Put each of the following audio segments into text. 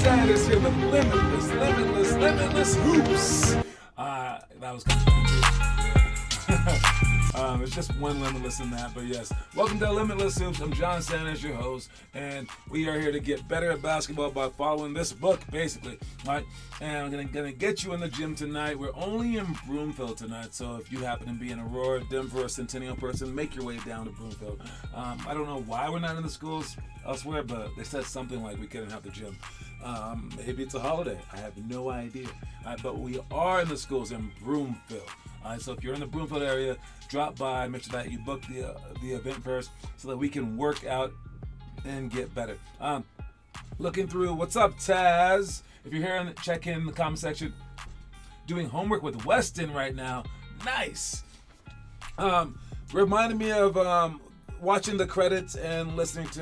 Sanders here with Limitless Hoops. That was kind of it's just one Limitless in that, but yes. Welcome to Limitless Hoops. I'm John Sanders, your host, and we are here to get better at basketball by following this book, basically. All right, and I'm gonna get you in the gym tonight. We're only in Broomfield tonight, so if you happen to be in Aurora, Denver, or Centennial person, make your way down to Broomfield. I don't know why we're not in the schools elsewhere, but they said something like we couldn't have the gym. Maybe it's a holiday. I have no idea. But we are in the schools in Broomfield. So if you're in the Broomfield area, drop by. Make sure that you book the event first so that we can work out and get better. Looking through, what's up, Taz? If you're here, check in the comment section. Doing homework with Weston right now. Nice. Reminded me of watching the credits and listening to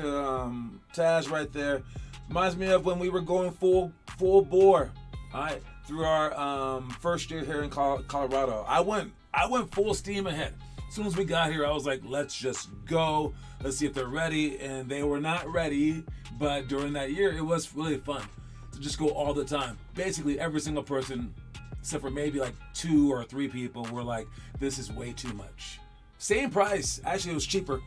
Taz right there. Reminds me of when we were going full bore, all right, through our first year here in Colorado. I went full steam ahead. As soon as we got here, I was like, let's just go. Let's see if they're ready. And they were not ready, but during that year, it was really fun to just go all the time. Basically, every single person, except for maybe like 2 or 3 people, were like, this is way too much. Same price. Actually, it was cheaper.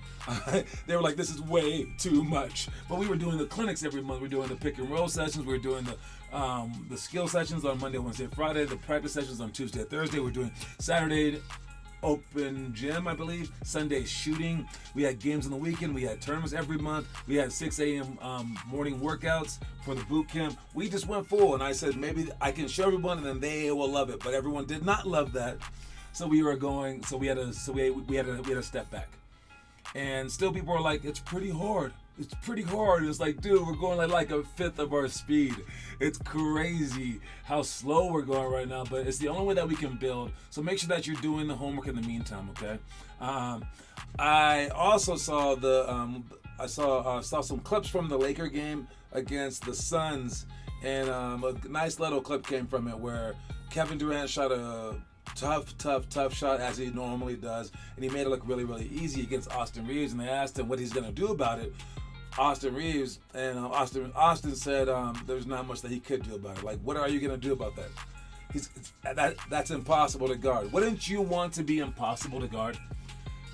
They were like, this is way too much. But we were doing the clinics every month. We were doing the pick and roll sessions. We were doing the skill sessions on Monday, Wednesday, Friday. The practice sessions on Tuesday, Thursday. We're doing Saturday open gym, I believe. Sunday shooting. We had games on the weekend. We had tournaments every month. We had 6 a.m. Morning workouts for the boot camp. We just went full. And I said, maybe I can show everyone and then they will love it. But everyone did not love that. So we were going. So we had to step back, and still people are like, "It's pretty hard. It's pretty hard." It's like, dude, we're going like a fifth of our speed. It's crazy how slow we're going right now, but it's the only way that we can build. So make sure that you're doing the homework in the meantime, okay? I also saw saw some clips from the Laker game against the Suns, and a nice little clip came from it where Kevin Durant shot a tough shot as he normally does, and he made it look really, really easy against Austin Reeves, and they asked him what he's going to do about it. Austin Reeves, and Austin said there's not much that he could do about it. Like, what are you going to do about that? That's impossible to guard. Wouldn't you want to be impossible to guard?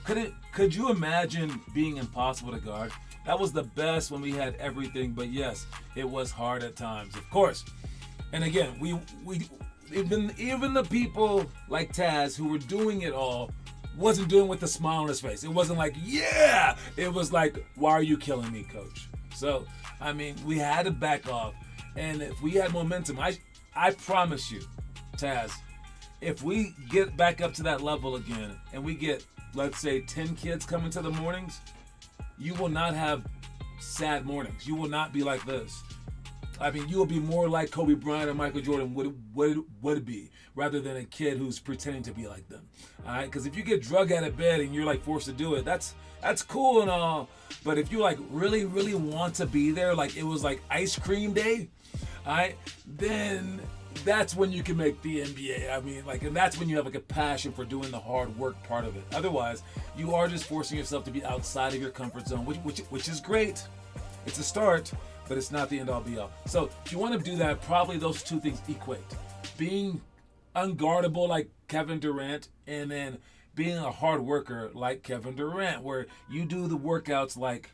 Could you imagine being impossible to guard? That was the best when we had everything, but yes, it was hard at times, of course. And again, we even the people like Taz who were doing it all wasn't doing it with a smile on his face. It wasn't like, yeah! It was like, why are you killing me, coach? So, I mean, we had to back off. And if we had momentum, I promise you, Taz, if we get back up to that level again and we get, let's say, 10 kids coming to the mornings, you will not have sad mornings. You will not be like this. I mean, you will be more like Kobe Bryant or Michael Jordan would be, rather than a kid who's pretending to be like them. All right, because if you get drug out of bed and you're like forced to do it, that's cool and all. But if you like really, really want to be there, like it was like ice cream day, all right, then that's when you can make the NBA. I mean, like, and that's when you have like a passion for doing the hard work part of it. Otherwise, you are just forcing yourself to be outside of your comfort zone, which is great. It's a start, but it's not the end-all be-all. So if you want to do that, probably those two things equate. Being unguardable like Kevin Durant, and then being a hard worker like Kevin Durant, where you do the workouts like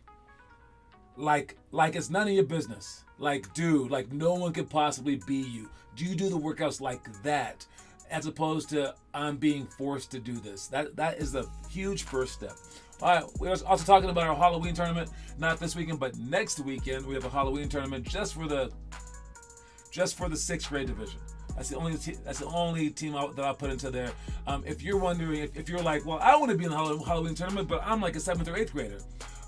it's none of your business. Like, dude, like no one could possibly be you. Do you do the workouts like that, as opposed to I'm being forced to do this? That is a huge first step. All right, we're also talking about our Halloween tournament, not this weekend, but next weekend. We have a Halloween tournament just for the 6th grade division. That's the only team that I put into there. If you're wondering, if you're like, well, I want to be in the Halloween tournament, but I'm like a 7th or 8th grader,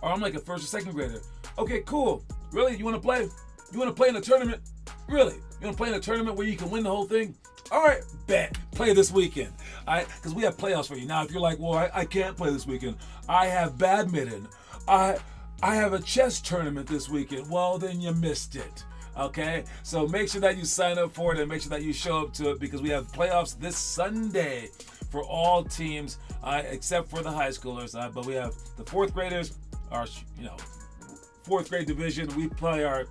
or I'm like a 1st or 2nd grader. Okay, cool. Really? You want to play? You want to play in a tournament? Really? You want to play in a tournament where you can win the whole thing? All right, bet. Play this weekend. All right, because we have playoffs for you. Now, if you're like, well, I can't play this weekend. I have badminton. I have a chess tournament this weekend. Well, then you missed it. Okay, so make sure that you sign up for it and make sure that you show up to it, because we have playoffs this Sunday for all teams except for the high schoolers. But we have the 4th graders, our 4th grade division. We play our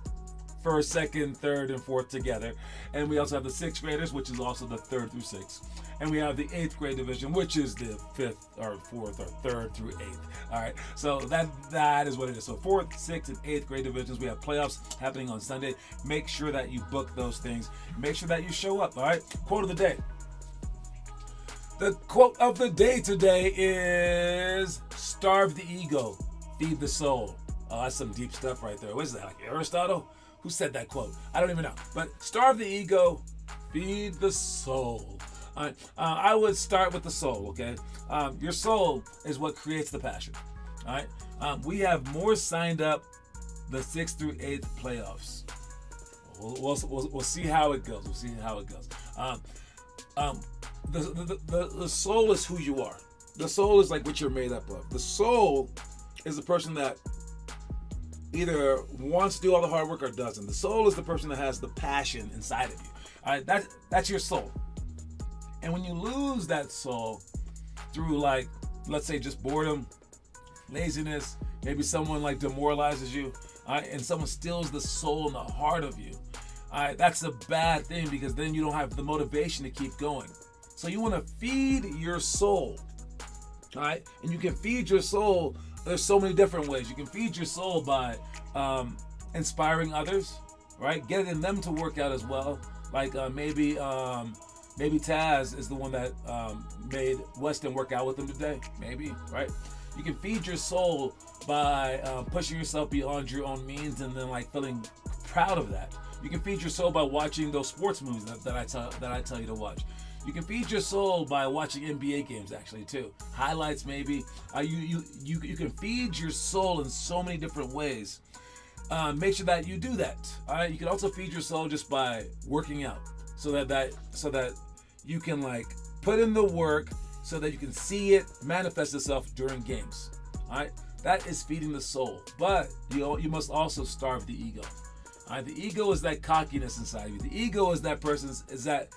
first, second, third, and fourth together. And we also have the sixth graders, which is also the third through sixth. And we have the eighth grade division, which is the fifth or fourth or third through eighth. All right, so that is what it is. So fourth, sixth, and eighth grade divisions. We have playoffs happening on Sunday. Make sure that you book those things. Make sure that you show up. All right. Quote of the day. The quote of the day today is: "Starve the ego, feed the soul." Oh, that's some deep stuff right there. What is that? Like Aristotle? Who said that quote? I don't even know. But starve the ego, feed the soul. I would start with the soul, okay? Your soul is what creates the passion, all right? We have more signed up the 6th through 8th playoffs. We'll see how it goes. We'll see how it goes. The soul is who you are. The soul is like what you're made up of. The soul is the person that either wants to do all the hard work or doesn't. The soul is the person that has the passion inside of you. All right, that's your soul. And when you lose that soul through, like, let's say just boredom, laziness, maybe someone like demoralizes you, and someone steals the soul and the heart of you, that's a bad thing, because then you don't have the motivation to keep going. So you want to feed your soul, all right? And you can feed your soul. There's so many different ways. You can feed your soul by inspiring others, right? Getting them to work out as well. Like maybe Taz is the one that made Weston work out with him today. Maybe, right? You can feed your soul by pushing yourself beyond your own means and then like feeling proud of that. You can feed your soul by watching those sports movies that I tell you to watch. You can feed your soul by watching NBA games, actually, too. Highlights, maybe. You can feed your soul in so many different ways. Make sure that you do that. All right. You can also feed your soul just by working out, so that you can like put in the work, so that you can see it manifest itself during games. All right. That is feeding the soul. But you must also starve the ego. All right, the ego is that cockiness inside of you. The ego is that person's is that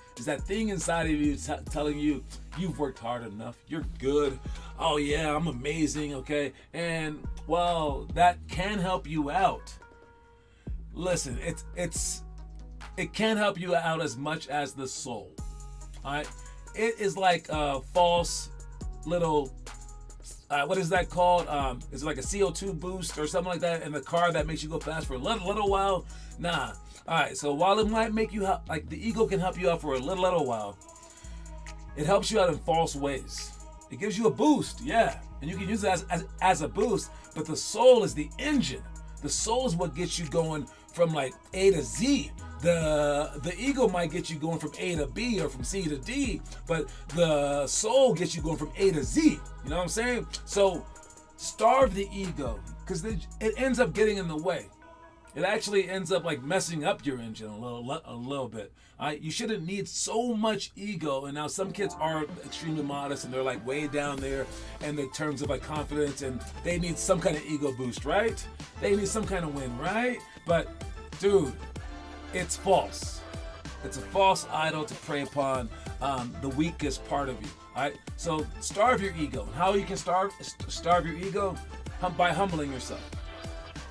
thing inside of you telling you you've worked hard enough. You're good. Oh yeah, I'm amazing. Okay, and well, that can help you out. Listen, it can help you out as much as the soul. All right, it is like a false little. What is that called? Is it like a CO2 boost or something like that in the car that makes you go fast for a little while? Nah. All right. So while it might make you like the ego can help you out for a little while, it helps you out in false ways. It gives you a boost, yeah, and you can use it as a boost. But the soul is the engine. The soul is what gets you going from like A to Z. The ego might get you going from A to B or from C to D, but the soul gets you going from A to Z. You know what I'm saying? So starve the ego, because it ends up getting in the way. It actually ends up like messing up your engine a little bit. You shouldn't need so much ego. And now some kids are extremely modest and they're like way down there in the terms of like confidence, and they need some kind of ego boost, right? They need some kind of win, right? But dude, it's false. It's a false idol to prey upon the weakest part of you. All right. So starve your ego. And how you can starve your ego? By humbling yourself.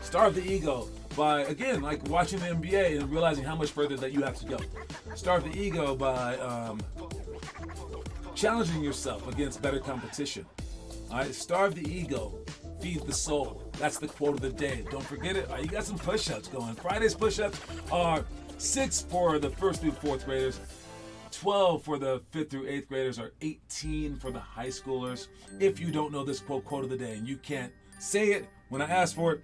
Starve the ego by, again, like watching the NBA and realizing how much further that you have to go. Starve the ego by challenging yourself against better competition. All right. Starve the ego. Feed the soul. That's the quote of the day. Don't forget it. You got some push-ups going. Friday's push-ups are 6 for the 1st through 4th graders, 12 for the 5th through 8th graders, or 18 for the high schoolers. If you don't know this quote of the day and you can't say it when I ask for it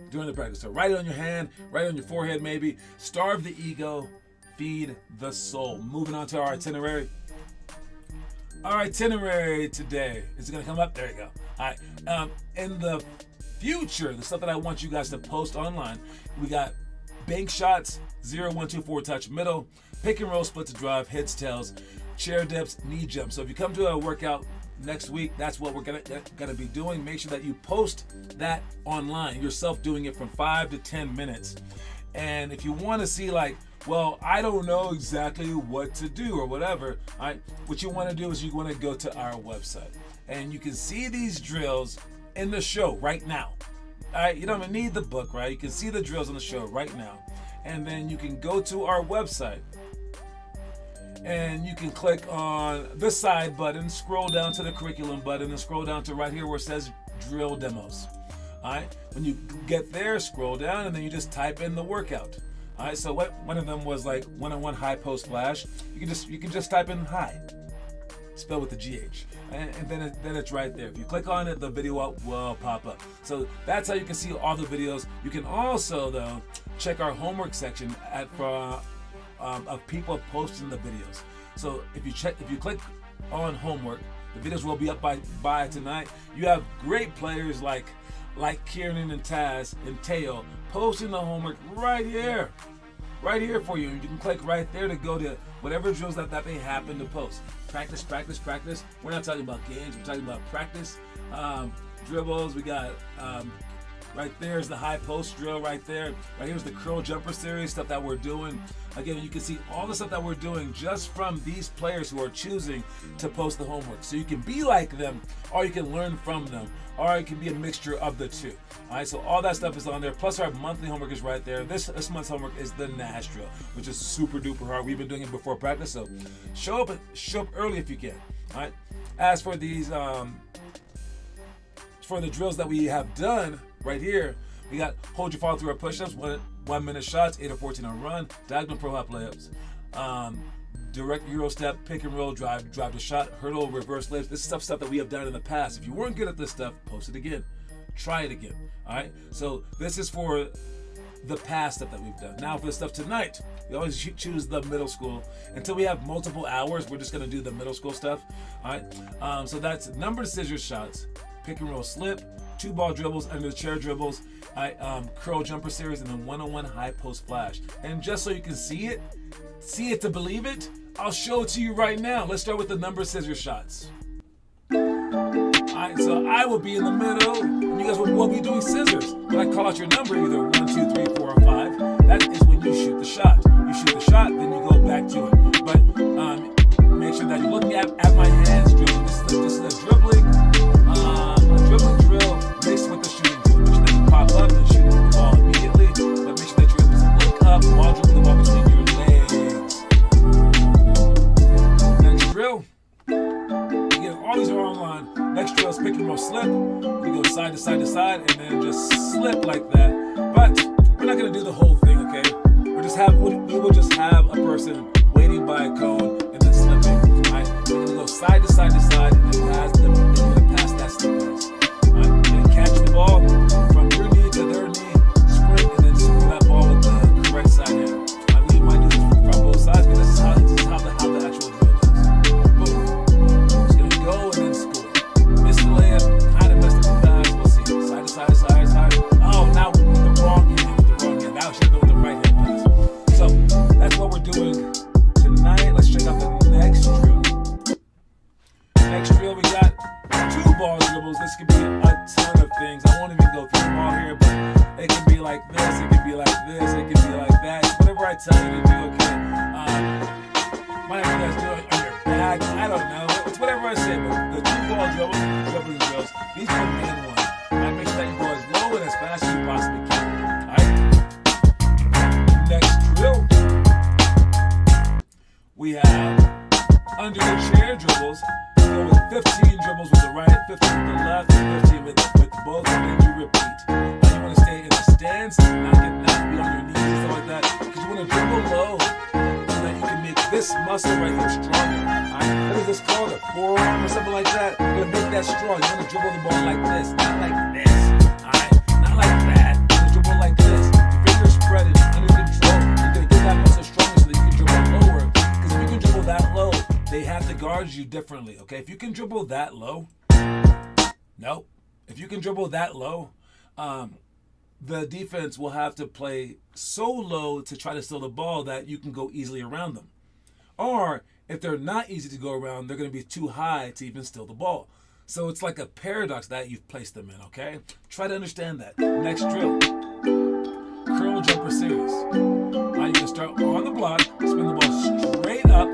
during the practice, so write it on your hand, write it on your forehead maybe. Starve the ego, feed the soul. Moving on to our itinerary. Our itinerary today is going to come up. There you go. All right. In the future, the stuff that I want you guys to post online, we got bank shots, 0, 1, 2, 4 touch middle, pick and roll, split to drive, heads, tails, chair dips, knee jumps. So if you come to a workout next week, that's what we're gonna be doing. Make sure that you post that online, yourself doing it from 5 to 10 minutes. And if you want to see like, well, I don't know exactly what to do or whatever, all right, what you want to do is you want to go to our website and you can see these drills in the show right now. All right, you don't even need the book, right? You can see the drills on the show right now. and then you can go to our website and you can click on the side button, scroll down to the curriculum button, and scroll down to right here where it says drill demos. All right, when you get there, scroll down, and then you just type in the workout. All right, so one of them was like one-on-one high post flash. You can just type in high, spelled with the GH, and then it's right there. If you click on it, the video will pop up. So that's how you can see all the videos. You can also though check our homework section of people posting the videos. So if you click on homework, the videos will be up by tonight. You have great players like Kieran and Taz and Teo posting the homework right here for you. You can click right there to go to whatever drills that they happen to post. Practice. We're not talking about games. We're talking about practice. Dribbles. We got right there is the high post drill right there. Right here's the curl jumper series, stuff that we're doing. Again, you can see all the stuff that we're doing just from these players who are choosing to post the homework. So you can be like them, or you can learn from them, or it can be a mixture of the two. All right, so all that stuff is on there. Plus our monthly homework is right there. This month's homework is the Nash drill, which is super duper hard. We've been doing it before practice, so show up early if you can. All right. As for these, for the drills that we have done right here, we got hold your follow through our push-ups, 1 minute shots, 8 or 14 on run, diagonal pro hop layups, direct Euro step, pick and roll, drive to shot, hurdle, reverse lifts. This is stuff that we have done in the past. If you weren't good at this stuff, post it again. Try it again. All right. So this is for the past stuff that we've done. Now for the stuff tonight, we always choose the middle school. Until we have multiple hours, we're just gonna do the middle school stuff. All right. So that's numbered scissors shots, pick and roll slip, 2-ball dribbles, under the chair dribbles, curl jumper series, and then one-on-one high post flash. And just so you can see it to believe it, I'll show it to you right now. Let's start with the number scissors shots. Alright, so I will be in the middle, and you guys will be doing scissors. When I call out your number, either 1, 2, 3, 4, or 5, that is when you shoot the shot. You shoot the shot, then you go back to it. But make sure that you're looking at my hands dribbling. This is a dribbling drill mixed with the shooting drill. Make sure that you pop up and shoot the ball immediately, but make sure that you're able to look up while dribbling the ball between your legs. Next drill. Again, all these are online. Next drill is pick and roll slip. We go side to side to side and then just slip like that. But we're not gonna do the whole thing, okay? We will just have a person waiting by a cone and then slipping. Right? We're gonna go side to side to side and then pass that slip pass. Right? You're gonna catch the ball from your knee to their knee, sprint, and then swing that ball with the correct side hand. We might do this from both sides, but this is how the actual drill goes. Boom. Just gonna go and then score. Missed the layup, kind of messed up the pass. We'll see. Side to side to side to side. Oh, now with the wrong hand. Now should go with the right hand pass. So that's what we're doing tonight. Let's check out the next drill. Next drill, we got 2-ball dribbles. This could be a ton of things. I won't even go through them all here, but it can be like this, it can be like this, it can be like that. Whatever I tell you to do, okay? Whatever you guys do it on your back, I don't know. It's whatever I say, but the 2-ball dribbling drills, these are the main ones. Make sure that you go as low and as fast as you possibly can. Next drill, we have under the chair dribbles. We go with 15 dribbles with the right, 15 with the left, and 15 with both, and then you repeat. Now you want to stay in the stance, not be on your knees and stuff like that, because you want to dribble low so that you can make this muscle right here stronger. Right? What is this called? A forearm or something like that? You're going to make that strong. You want to dribble the ball like this, not like this. Alright? Not like that. You want to dribble like this. Your fingers spreaded under control. You're going to get that muscle stronger so that you can dribble lower. Because if you can dribble that low, they have to guard you differently. Okay? If you can dribble that low, no. If you can dribble that low, the defense will have to play so low to try to steal the ball that you can go easily around them. Or if they're not easy to go around, they're going to be too high to even steal the ball. So it's like a paradox that you've placed them in, okay? Try to understand that. Next drill. Curl jumper series. Now you can start on the block, spin the ball straight up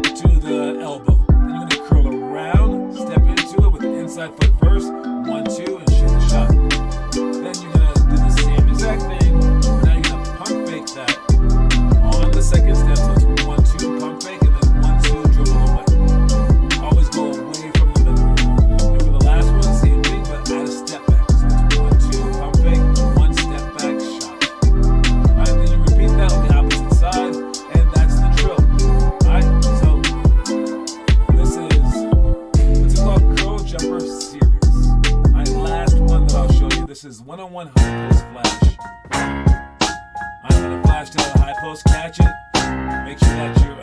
to the elbow. Then you're going to curl around, step into it with the inside foot first, 1, 2, and shoot the shot. Then you're going to do the same exact thing, but now you're going to pump fake that. dash to the high post, catch it. Make sure that your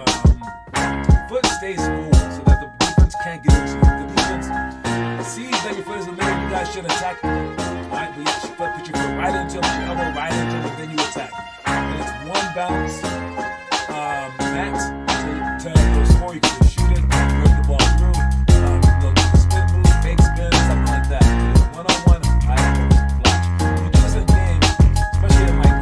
foot stays forward so that the defense can't get into you. The defense sees that your foot is in the middle. You guys should attack. Alright, but you should put your foot right into it, your elbow right into it, then you attack. And it's one bounce net to go score. You can just shoot it, break the ball through, spin move, fake spin, something like that. One-on-one, high post, flash. You do this in games, especially in like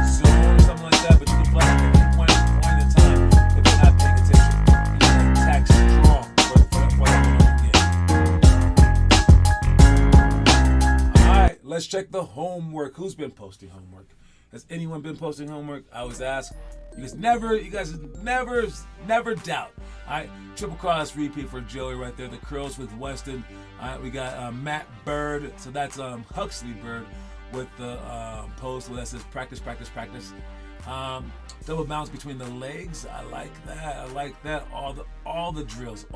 zone or something like that, but you can flash at any point in time if you're not paying attention. You can attack strong for the one-on-one game. Alright, let's check the homework. Who's been posting homework? Has anyone been posting homework? I always ask. You guys never doubt. All right, triple cross repeat for Joey right there. The curls with Weston. All right, we got Matt Bird. So that's Huxley Bird with the post that says practice. Double bounce between the legs. I like that. All the drills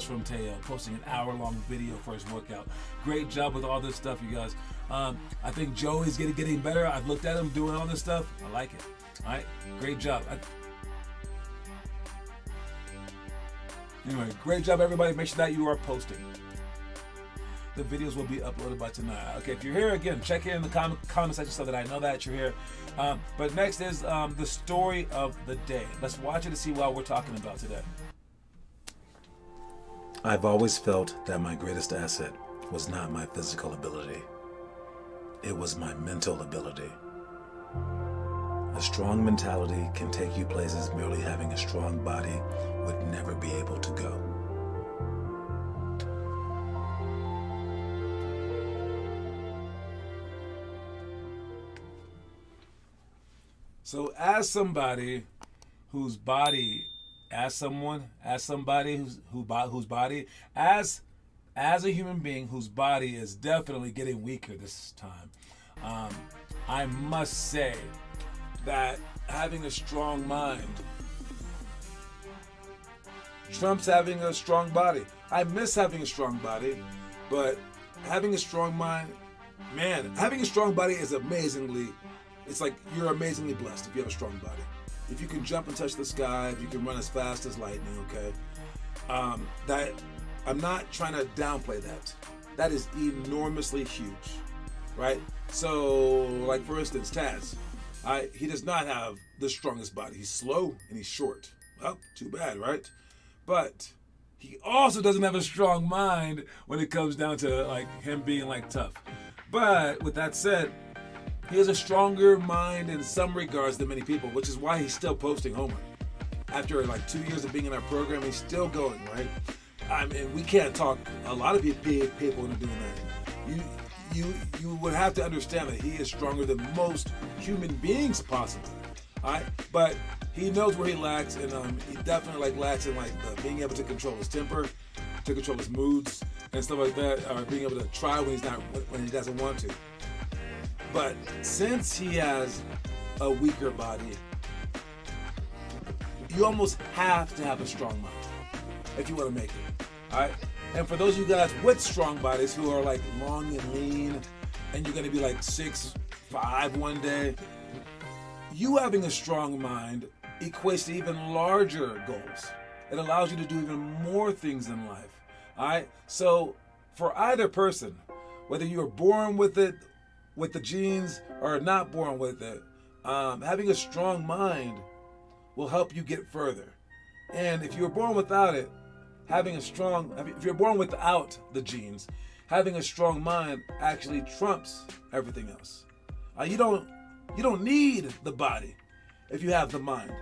from Teo. Posting an hour-long video for his workout. Great job with all this stuff, you guys. I think Joey's getting better. I've looked at him doing all this stuff. I like it. All right, great job. Anyway, great job, everybody. Make sure that you are posting. The videos will be uploaded by tonight. Okay, if you're here again, check in the comment section so that I know that you're here. But next is the story of the day. Let's watch it to see what we're talking about today. I've always felt that my greatest asset was not my physical ability. It was my mental ability. A strong mentality can take you places merely having a strong body would never be able to go. So as somebody whose body, as a human being whose body is definitely getting weaker this time, I must say that having a strong mind trumps having a strong body. I miss having a strong body, but having a strong mind, man, having a strong body is it's like you're amazingly blessed if you have a strong body. If you can jump and touch the sky, if you can run as fast as lightning, okay? That I'm not trying to downplay that. That is enormously huge, right? So, like for instance, Taz, he does not have the strongest body. He's slow and he's short. Well, too bad, right? But he also doesn't have a strong mind when it comes down to like him being like tough. But with that said, he has a stronger mind in some regards than many people, which is why he's still posting homework. After like 2 years of being in our program, he's still going, right? I mean, we can't talk a lot of people into doing that. You would have to understand that he is stronger than most human beings possible. All right, but he knows where he lacks, and he definitely lacks in being able to control his temper, to control his moods and stuff like that, or being able to try when he doesn't want to. But since he has a weaker body, you almost have to have a strong mind if you want to make it. All right. And for those of you guys with strong bodies who are long and lean, and you're going to be 6'5" one day, you having a strong mind equates to even larger goals. It allows you to do even more things in life. All right. So for either person, whether you are born with it, with the genes, or not born with it, having a strong mind will help you get further. And if you're born without it, if you're born without the genes, having a strong mind actually trumps everything else. You don't need the body if you have the mind.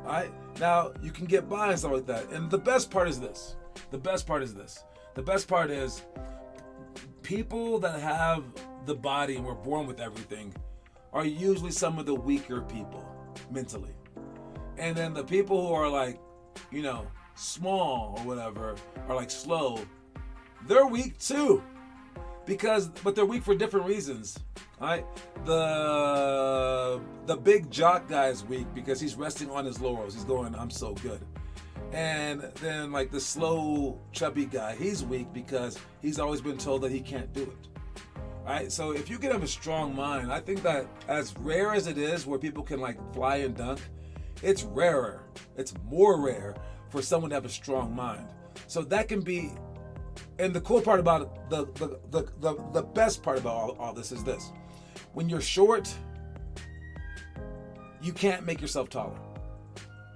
All right? Now, you can get by and stuff like that. And the best part is this. The best part is people that have the body and were born with everything are usually some of the weaker people mentally. And then the people who are small or whatever, are slow, they're weak too. But they're weak for different reasons. Right? The big jock guy is weak because he's resting on his laurels. He's going, I'm so good. And then the slow, chubby guy, he's weak because he's always been told that he can't do it. Right? So if you can have a strong mind, I think that as rare as it is where people can like fly and dunk, it's rarer. It's more rare for someone to have a strong mind. So that can be, and the cool part about it, the best part about all this is this. When you're short, you can't make yourself taller.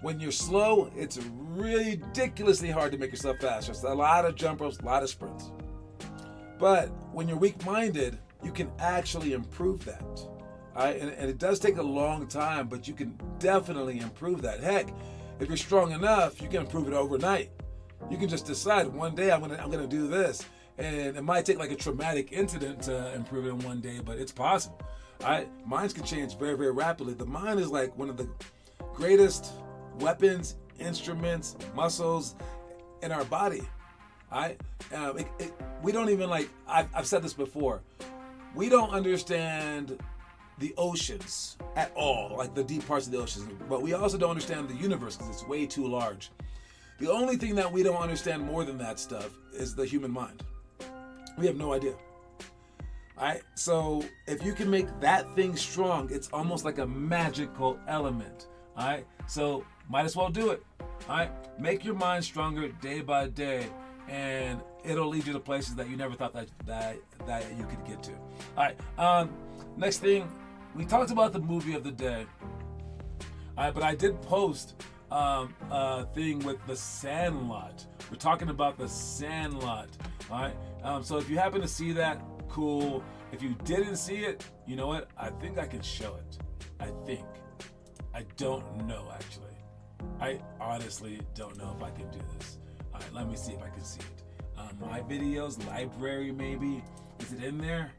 When you're slow, it's ridiculously hard to make yourself faster. It's a lot of jump ropes, a lot of sprints. But when you're weak-minded, you can actually improve that. All right? And it does take a long time, but you can definitely improve that. Heck, if you're strong enough, you can improve it overnight. You can just decide one day I'm gonna do this, and it might take like a traumatic incident to improve it in one day, but it's possible. All right? Minds can change very, very rapidly. The mind is like one of the greatest weapons, instruments, muscles in our body. All right? We don't even like, I've said this before, we don't understand the oceans at all, like the deep parts of the oceans, but we also don't understand the universe because it's way too large. The only thing that we don't understand more than that stuff is the human mind. We have no idea. All right? So if you can make that thing strong, it's almost like a magical element. All right? So might as well do it. All right? Make your mind stronger day by day, and it'll lead you to places that you never thought that you could get to. All right. Next thing, we talked about the movie of the day. All right, but I did post a thing with The Sandlot. We're talking about The Sandlot. All right. So if you happen to see that, cool. If you didn't see it, you know what? I think I can show it. I think. I don't know actually. I honestly don't know if I can do this. All right, let me see if I can see it. My videos, library maybe. Is it in there?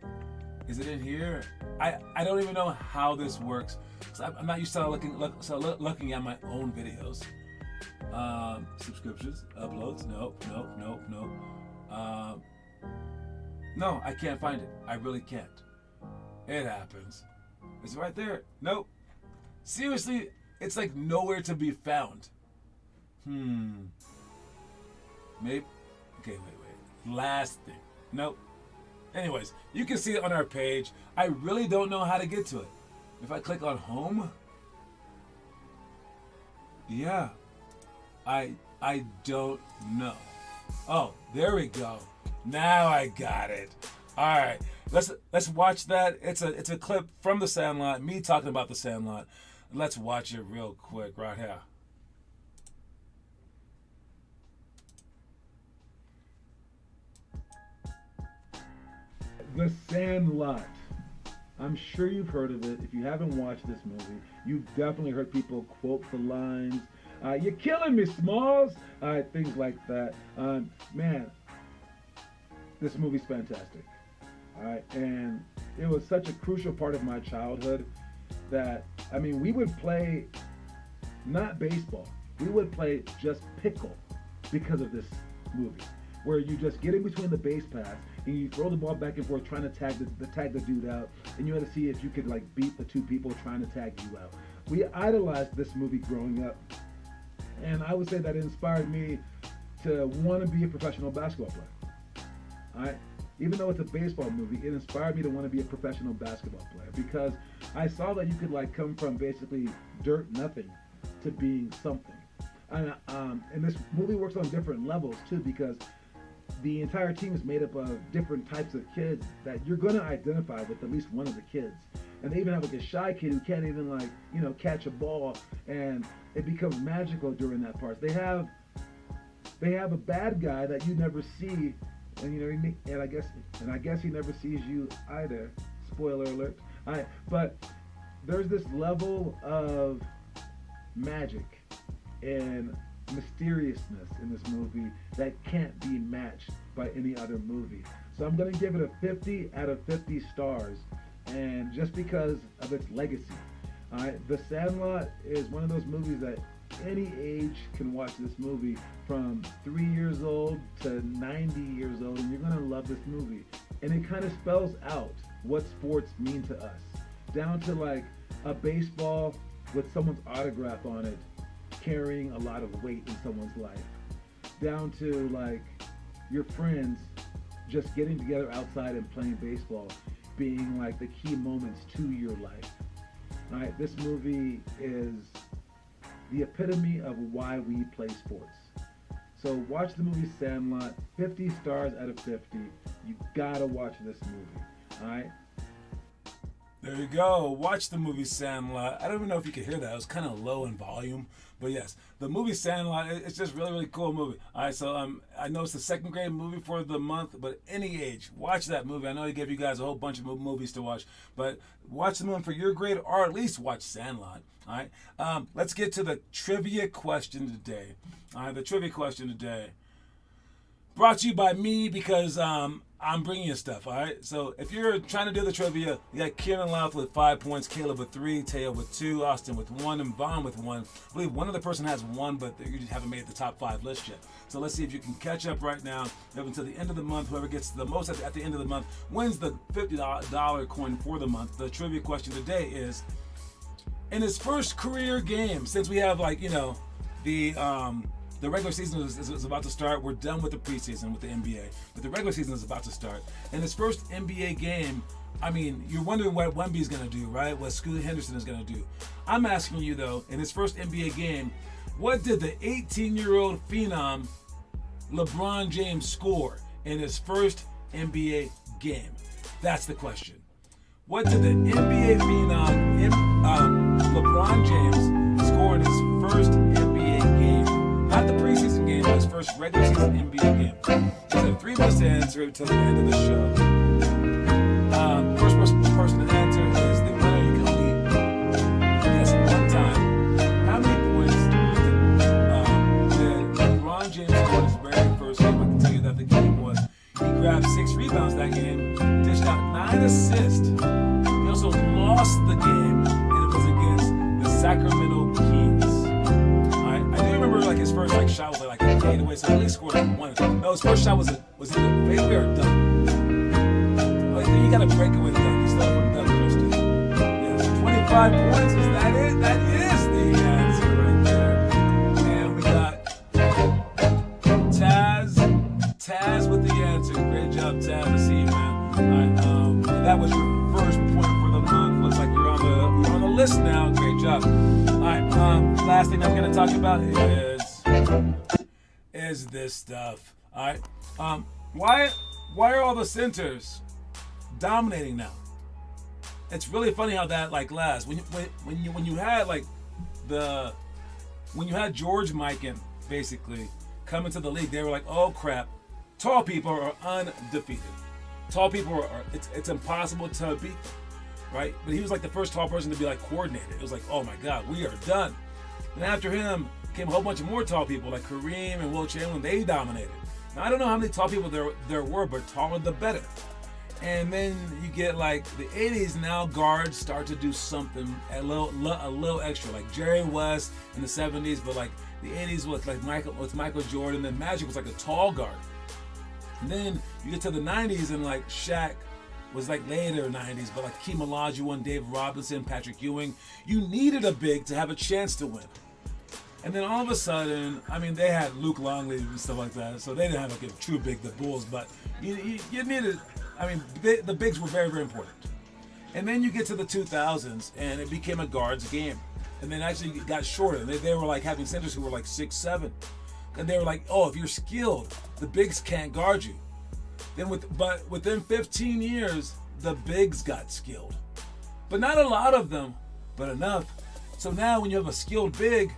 Is it in here? I don't even know how this works. So I'm not used to looking at my own videos. Subscriptions, uploads, nope. No, I can't find it. I really can't. It happens. Is it right there? Nope. Seriously, it's like nowhere to be found. Maybe. Okay, wait. Last thing. Nope. Anyways, you can see it on our page. I really don't know how to get to it. If I click on home, yeah, I don't know. Oh, there we go. Now I got it. All right, let's watch that. It's a clip from The Sandlot. Me talking about The Sandlot. Let's watch it real quick right here. The Sandlot. I'm sure you've heard of it. If you haven't watched this movie, you've definitely heard people quote the lines, "You're killing me, Smalls," things like that. Man, this movie's fantastic. All right, and it was such a crucial part of my childhood that, I mean, we would play not baseball, we would play just pickle because of this movie, where you just get in between the base paths and you throw the ball back and forth trying to tag the dude out, and you had to see if you could like beat the two people trying to tag you out. We idolized this movie growing up, and I would say that it inspired me to want to be a professional basketball player. All right? Even though it's a baseball movie, it inspired me to want to be a professional basketball player because I saw that you could like come from basically dirt nothing to being something. And this movie works on different levels too, because the entire team is made up of different types of kids that you're going to identify with at least one of the kids. And they even have like a shy kid who can't even like, catch a ball, and it becomes magical during that part. They have a bad guy that you never see, and I guess he never sees you either. Spoiler alert. But there's this level of magic and mysteriousness in this movie that can't be matched by any other movie. So I'm going to give it a 50 out of 50 stars, and just because of its legacy. The Sandlot is one of those movies that any age can watch this movie, from 3 years old to 90 years old, and you're going to love this movie. And it kind of spells out what sports mean to us, down to like a baseball with someone's autograph on it carrying a lot of weight in someone's life, down to like your friends just getting together outside and playing baseball. being like the key moments to your life. All right, this movie is the epitome of why we play sports. So watch the movie Sandlot, 50 stars out of 50. You gotta watch this movie, all right? There you go. Watch the movie Sandlot. I don't even know if you could hear that. It was kind of low in volume. But yes, the movie Sandlot, it's just really, really cool movie. All right, so I know it's the second grade movie for the month, but any age, watch that movie. I know he gave you guys a whole bunch of movies to watch, but watch the movie for your grade, or at least watch Sandlot. All right, let's get to the trivia question today. All right, the trivia question today, brought to you by me because I'm bringing you stuff, all right? So if you're trying to do the trivia, you got Kieran Louth with 5 points, Caleb with 3, Teo with 2, Austin with 1, and Vaughn with 1. I believe one other person has 1, but you just haven't made the top 5 list yet. So let's see if you can catch up right now. You have until the end of the month. Whoever gets the most at the end of the month wins the $50 coin for the month. The trivia question today is, in his first career game, since we have the regular season is about to start. We're done with the preseason with the NBA, but the regular season is about to start. In his first NBA game, I mean, you're wondering what Wemby's going to do, right? What Scoot Henderson is going to do. I'm asking you, though, in his first NBA game, what did the 18-year-old phenom LeBron James score in his first NBA game? That's the question. What did the NBA phenom LeBron James score in his first NBA game? Not the preseason game, but his first regular season NBA game. You have 3 minutes to answer until the end of the show. First person to answer is the winner. You can only guess one time. How many points did LeBron James score in his very first game? I can tell you that the game was, he grabbed 6 rebounds that game, dished out 9 assists. He also lost the game, and it was against the Sacramento Kings. Like his first shot was like a fadeaway, so he at least scored one. No, his first shot was either fadeaway or dunk. Like then you got a breakaway dunk. He started from dunk first. Yeah, 25 points. Is that it? That is the answer right there. And we got Taz with the answer. Great job, Taz. I see you, man. All right, that was your first point for the month. Looks like you're on the list now. Great job. All right. Last thing I'm gonna talk about is this stuff. All right. Why are all the centers dominating now? It's really funny how that lasts. When you had George Mikan basically come into the league, they were like, oh crap, tall people are undefeated. Tall people are it's impossible to beat them, right? But he was like the first tall person to be coordinated. It was like, oh my God, we are done. And after him came a whole bunch of more tall people like Kareem and Will Chamberlain. They dominated. Now I don't know how many tall people there were, but taller the better. And then you get the 80s now, guards start to do something a little extra, like Jerry West in the 70s, but the 80s with Michael Jordan. Then Magic was a tall guard. And then you get to the 90s and Shaq was later 90s, but Hakeem Olajuwon, Dave Robinson, Patrick Ewing, you needed a big to have a chance to win. And then all of a sudden, I mean, they had Luke Longley and stuff like that, so they didn't have a true big, the Bulls, but you needed, I mean, the bigs were very, very important. And then you get to the 2000s, and it became a guards game. And then actually it got shorter. They were having centers who were 6'7". And they were oh, if you're skilled, the bigs can't guard you. But within 15 years, the bigs got skilled. But not a lot of them, but enough. So now when you have a skilled big,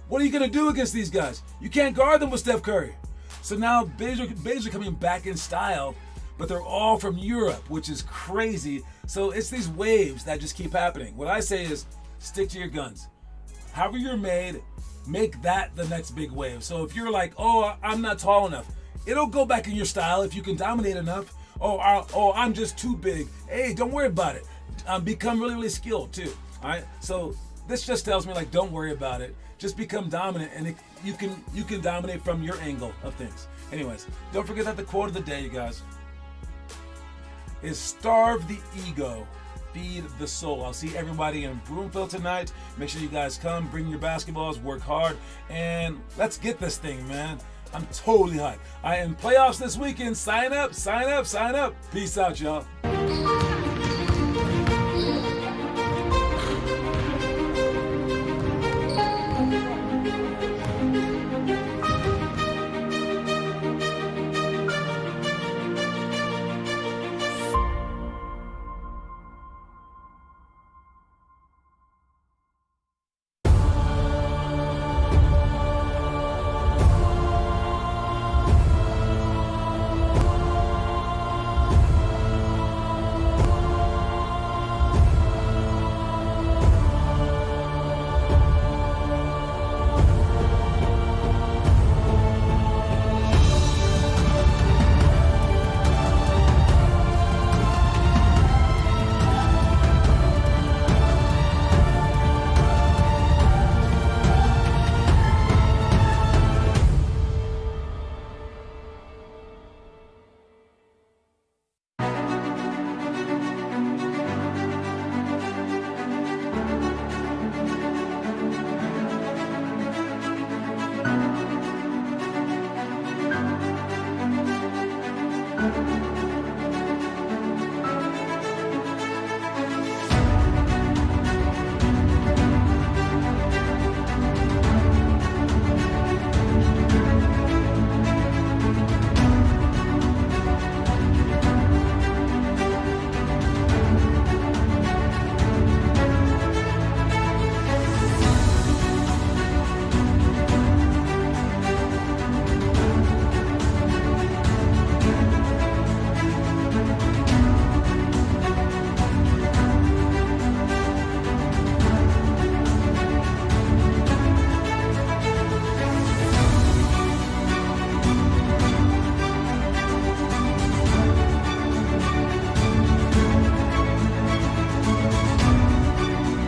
what are you going to do against these guys? You can't guard them with Steph Curry. So now bigs are coming back in style, but they're all from Europe, which is crazy. So it's these waves that just keep happening. What I say is stick to your guns. However you're made, make that the next big wave. So if you're oh, I'm not tall enough, it'll go back in your style if you can dominate enough. Oh, I'm just too big. Hey, don't worry about it. Become really, really skilled too. All right. So this just tells me don't worry about it. Just become dominant, and you can dominate from your angle of things. Anyways, don't forget that the quote of the day, you guys, is starve the ego, feed the soul. I'll see everybody in Broomfield tonight. Make sure you guys come, bring your basketballs, work hard, and let's get this thing, man. I'm totally hyped. I am playoffs this weekend. Sign up. Peace out, y'all.